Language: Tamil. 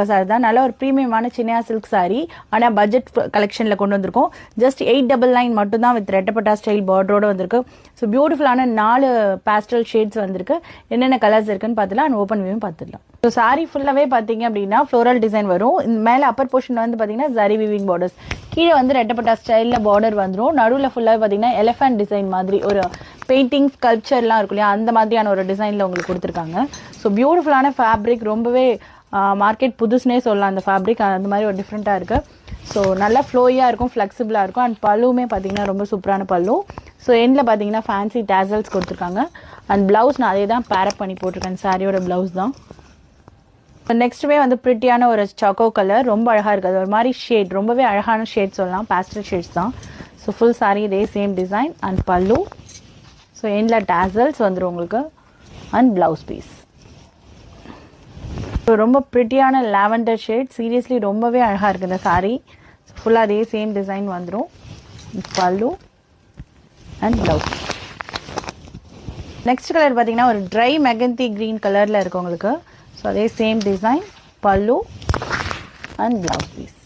சாரி தான். நல்ல ஒரு ப்ரீமியமான சின்ன சில்க் சாரி. ஆனால் பட்ஜெட் கலெக்ஷனில் கொண்டு வந்திருக்கோம். ஜஸ்ட் 899 மட்டும் தான் வித் ரெட்டப்பட்டா ஸ்டைல் பார்டரோட வந்திருக்கு. ஸோ பியூட்டிஃபுல்லான 4 பேஸ்டல் ஷேட்ஸ் வந்திருக்கு. என்னென்ன கலர்ஸ் இருக்குன்னு பார்த்துலாம் அண்ட் ஓப்பன் வியூவும் பார்த்துடலாம். ஸோ சாரி ஃபுல்லாகவே பார்த்தீங்க அப்படின்னா ஃப்ளோரல் டிசைன் வரும். இந்த மேலே அப்பர் போர்ஷன் வந்து பார்த்தீங்கன்னா ஜரி வீவிங் பார்டர்ஸ், கீழே வந்து ரெட்டப்பட்டா ஸ்டைலில் பார்டர் வந்துடும். நடுவில் ஃபுல்லாக பார்த்தீங்கன்னா எலிஃபென்ட் டிசைன் மாதிரி ஒரு பெயிண்டிங் ஸ்கல்ப்சர்லாம் இருக்கும் இல்லையா, அந்த மாதிரியான ஒரு டிசைனில் உங்களுக்கு கொடுத்துருக்காங்க. ஸோ பியூட்டிஃபுல்லான ஃபேப்ரிக், ரொம்பவே மார்க்கெட் புதுசுனே சொல்லலாம் அந்த ஃபேப்ரிக். அந்த மாதிரி ஒரு டிஃப்ரெண்ட்டாக இருக்குது. ஸோ நல்லா ஃப்ளோயாக இருக்கும், ஃப்ளெக்சிபிளாக இருக்கும். அண்ட் பல்லுமே பார்த்தீங்கன்னா ரொம்ப சூப்பரான பல்லு. ஸோ எண்டில் பார்த்தீங்கன்னா ஃபேன்சி டேசல்ஸ் கொடுத்துருக்காங்க. அண்ட் ப்ளவுஸ் நான் அதே தான் பேரப் பண்ணி போட்டிருக்கேன். சாரியோட ப்ளவுஸ் தான். நெக்ஸ்ட்டுமே வந்து ப்ரிட்டியான ஒரு சாக்கோ கலர், ரொம்ப அழகாக இருக்குது. ஒரு மாதிரி ஷேட், ரொம்பவே அழகான ஷேட் சொல்லலாம், பேஸ்டல் ஷேட்ஸ் தான். ஸோ ஃபுல் சாரி இதே சேம் டிசைன் அண்ட் பல்லு. ஸோ எண்டில் டேசல்ஸ் வந்துடும் உங்களுக்கு அண்ட் ப்ளவுஸ் பீஸ். ஸோ ரொம்ப ப்ரிட்டியான லாவெண்டர் ஷேட், சீரியஸ்லி ரொம்பவே அழகாக இருக்குது இந்த சாரீ. ஃபுல்லாக அதே சேம் டிசைன் வந்துடும், பல்லு அண்ட் ப்ளவுஸ். நெக்ஸ்ட் கலர் பார்த்தீங்கன்னா ஒரு ட்ரை மெகந்தி க்ரீன் கலரில் இருக்குது உங்களுக்கு. ஸோ அதே சேம் டிசைன், பல்லு அண்ட் ப்ளவுஸ் பீஸ்.